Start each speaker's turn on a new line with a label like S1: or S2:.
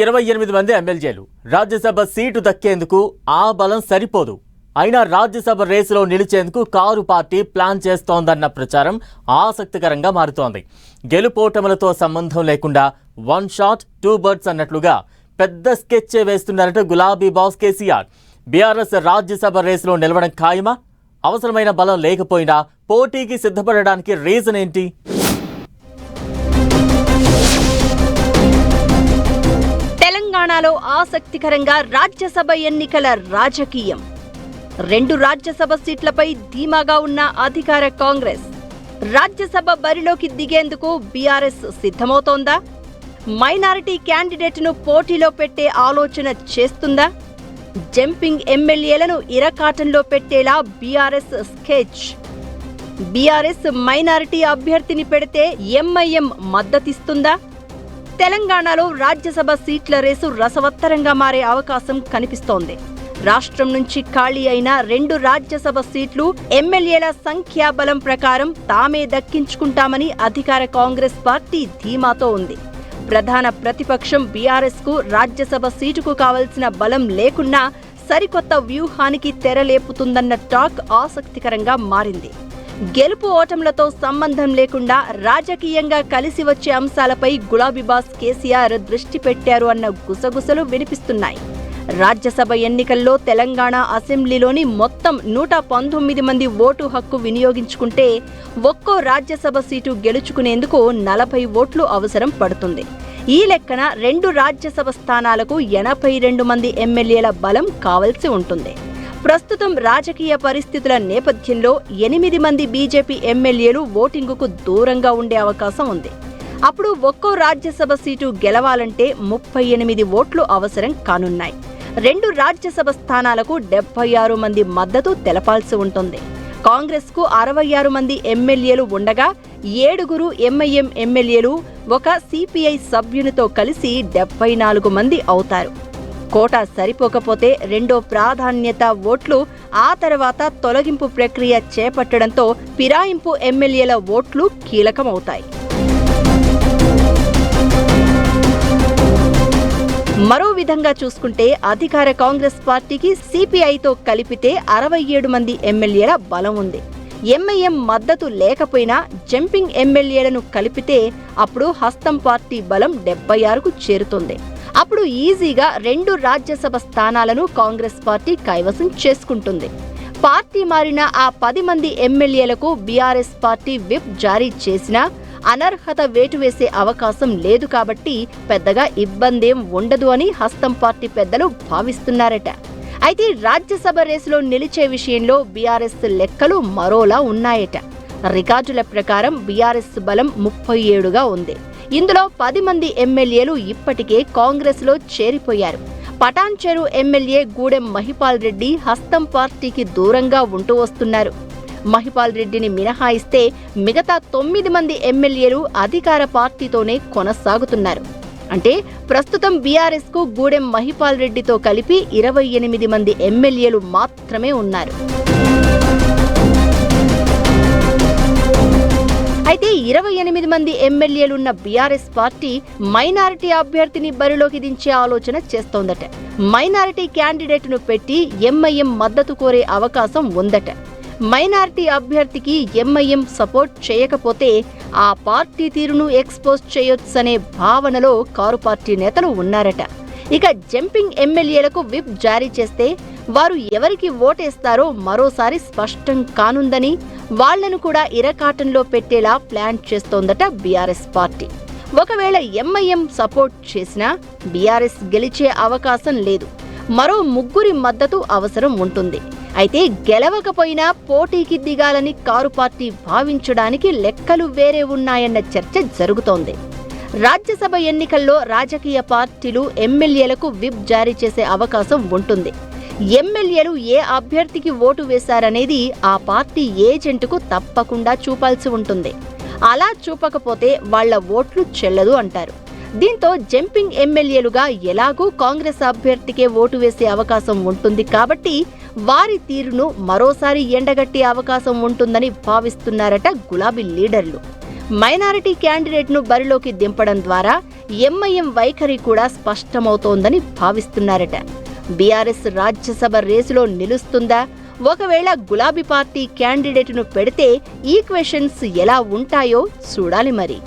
S1: 28 మంది ఎమ్మెల్యేలు రాజ్యసభ సీటు దక్కేందుకు ఆ బలం సరిపోదు. అయినా రాజ్యసభ రేసులో నిలిచేందుకు కారు పార్టీ ప్లాన్ చేస్తోందన్న ప్రచారం ఆసక్తికరంగా మారుతోంది. గెలుపోటములతో సంబంధం లేకుండా వన్ షాట్ టూ బర్డ్స్ అన్నట్లుగా పెద్ద స్కెచ్ వేస్తున్నారట గులాబీ బాస్ కేసీఆర్. బీఆర్ఎస్ రాజ్యసభ రేసులో నిలవడం ఖాయమా? అవసరమైన బలం లేకపోయినా పోటీకి సిద్ధపడడానికి రీజన్ ఏంటి?
S2: తెలంగాణలో ఆసక్తికరంగా రాజ్యసభ ఎన్నికల రాజకీయం. 2 రాజ్యసభ సీట్లపై ధీమాగా ఉన్న అధికార కాంగ్రెస్ రాజ్యసభ బరిలోకి దిగేందుకు బీఆర్ఎస్ సిద్ధమవుతోందా? మైనారిటీ క్యాండిడేట్ను పోటీలో పెట్టే ఆలోచన చేస్తుందా? జంపింగ్ ఎమ్మెల్యేలను ఇరకాటంలో పెట్టేలా బీఆర్ఎస్ స్కెచ్. బీఆర్ఎస్ మైనారిటీ అభ్యర్థిని పెడితే ఎంఐఎం మద్దతిస్తుందా? తెలంగాణలో రాజ్యసభ సీట్ల రేసు రసవత్తరంగా మారే అవకాశం కనిపిస్తోంది. రాష్ట్రం నుంచి ఖాళీ అయిన 2 రాజ్యసభ సీట్లు ఎమ్మెల్యేల సంఖ్యాబలం ప్రకారం తామే దక్కించుకుంటామని అధికార కాంగ్రెస్ పార్టీ ధీమాతో ఉంది. ప్రధాన ప్రతిపక్షం బీఆర్ఎస్ కు రాజ్యసభ సీటుకు కావలసిన బలం లేకున్నా సరికొత్త వ్యూహానికి తెరలేపుతుందన్న టాక్ ఆసక్తికరంగా మారింది. గెలుపు ఓటములతో సంబంధం లేకుండా రాజకీయంగా కలిసి వచ్చే అంశాలపై గులాబీ బాస్ కేసీఆర్ దృష్టి పెట్టారు అన్న గుసగుసలు వినిపిస్తున్నాయి. రాజ్యసభ ఎన్నికల్లో తెలంగాణ అసెంబ్లీలోని మొత్తం 119 మంది ఓటు హక్కు వినియోగించుకుంటే ఒక్కో రాజ్యసభ సీటు గెలుచుకునేందుకు 40 ఓట్లు అవసరం పడుతుంది. ఈ లెక్కన 2 రాజ్యసభ స్థానాలకు 82 మంది ఎమ్మెల్యేల బలం కావలసి ఉంటుంది. ప్రస్తుతం రాజకీయ పరిస్థితుల నేపథ్యంలో 8 మంది బీజేపీ ఎమ్మెల్యేలు ఓటింగుకు దూరంగా ఉండే అవకాశం ఉంది. అప్పుడు ఒక్కో రాజ్యసభ సీటు గెలవాలంటే 38 ఓట్లు అవసరం కానున్నాయి. 2 రాజ్యసభ స్థానాలకు 76 మంది మద్దతు తెలపాల్సి ఉంటుంది. కాంగ్రెస్ కు 66 మంది ఎమ్మెల్యేలు ఉండగా 7 ఎంఐఎం ఎమ్మెల్యేలు, 1 సిపిఐ సభ్యునితో కలిసి 74 మంది అవుతారు. కోటా సరిపోకపోతే రెండో ప్రాధాన్యత ఓట్లు, ఆ తర్వాత తొలగింపు ప్రక్రియ చేపట్టడంతో ఫిరాయింపు ఎమ్మెల్యేల ఓట్లు కీలకమవుతాయి. మరో విధంగా చూసుకుంటే అధికార కాంగ్రెస్ పార్టీకి సిపిఐతో కలిపితే 67 మంది ఎమ్మెల్యేల బలం ఉంది. ఎంఐఎం మద్దతు లేకపోయినా జంపింగ్ ఎమ్మెల్యేలను కలిపితే అప్పుడు హస్తం పార్టీ బలం 76కు చేరుతుంది. అప్పుడు ఈజీగా 2 రాజ్యసభ స్థానాలను కాంగ్రెస్ పార్టీ కైవసం చేసుకుంటుంది. పార్టీ మారిన ఆ 10 మంది ఎమ్మెల్యేలకు బీఆర్ఎస్ పార్టీ విప్ జారీ చేసినా అనర్హత వేటు వేసే అవకాశం లేదు కాబట్టి పెద్దగా ఇబ్బందేం ఉండదు అని హస్తం పార్టీ పెద్దలు భావిస్తున్నారట. అయితే రాజ్యసభ రేసులో నిలిచే విషయంలో బీఆర్ఎస్ లెక్కలు మరోలా ఉన్నాయట. రికార్డుల ప్రకారం బీఆర్ఎస్ బలం 37గా ఉంది. ఇందులో 10 మంది ఎమ్మెల్యేలు ఇప్పటికే కాంగ్రెస్ లో చేరిపోయారు. పటాన్చెరు ఎమ్మెల్యే గూడెం మహిపాల్ రెడ్డి హస్తం పార్టీకి దూరంగా ఉంటూ వస్తున్నారు. మహిపాల్ రెడ్డిని మినహాయిస్తే మిగతా 9 మంది ఎమ్మెల్యేలు అధికార పార్టీతోనే కొనసాగుతున్నారు. అంటే ప్రస్తుతం బీఆర్ఎస్ కు గూడెం మహిపాల్ రెడ్డితో కలిపి 28 మంది ఎమ్మెల్యేలు మాత్రమే ఉన్నారు. అయితే 28 మంది ఎమ్మెల్యేలున్న బీఆర్ఎస్ పార్టీ మైనారిటీ అభ్యర్థిని బరిలోకి దించే ఆలోచన చేస్తోందట. మైనారిటీ క్యాండిడేట్ను పెట్టి ఎంఐఎం మద్దతు కోరే అవకాశం ఉందట. మైనారిటీ అభ్యర్థికి ఎంఐఎం సపోర్ట్ చేయకపోతే ఆ పార్టీ తీరును ఎక్స్పోజ్ చేయొచ్చనే భావనలో కారు పార్టీ నేతలు ఉన్నారట. ఇక జంపింగ్ ఎమ్మెల్యేలకు విప్ జారీ చేస్తే వారు ఎవరికి ఓటేస్తారో మరోసారి స్పష్టం కానుందని, వాళ్లను కూడా ఇరకాటంలో పెట్టేలా ప్లాన్ చేస్తోందట బీఆర్ఎస్ పార్టీ. ఒకవేళ ఎంఐఎం సపోర్ట్ చేసినా బీఆర్ఎస్ గెలిచే అవకాశం లేదు. మరో 3 మద్దతు అవసరం ఉంటుంది. అయితే గెలవకపోయినా పోటీకి దిగాలని కారు పార్టీ భావించడానికి లెక్కలు వేరే ఉన్నాయన్న చర్చ జరుగుతోంది. రాజ్యసభ ఎన్నికల్లో రాజకీయ పార్టీలు ఎమ్మెల్యేలకు విప్ జారీ చేసే అవకాశం ఉంటుంది. ఎమ్మెల్యేలు ఏ అభ్యర్థికి ఓటు వేశారనేది ఆ పార్టీ ఏజెంటుకు తప్పకుండా చూపాల్సి ఉంటుంది. అలా చూపకపోతే వాళ్ల ఓట్లు చెల్లదు అంటారు. దీంతో జంపింగ్ ఎమ్మెల్యేలుగా ఎలాగూ కాంగ్రెస్ అభ్యర్థికే ఓటు వేసే అవకాశం ఉంటుంది కాబట్టి వారి తీరును మరోసారి ఎండగట్టే అవకాశం ఉంటుందని భావిస్తున్నారట గులాబీ లీడర్లు. మైనారిటీ క్యాండిడేట్ను బరిలోకి దింపడం ద్వారా ఎంఐఎం వైఖరి కూడా స్పష్టమవుతోందని భావిస్తున్నారట. బీఆర్ఎస్ రాజ్యసభ రేసులో నిలుస్తుందా? ఒకవేళ గులాబీ పార్టీ క్యాండిడేట్ను పెడితే ఈక్వేషన్స్ ఎలా ఉంటాయో చూడాలి మరి.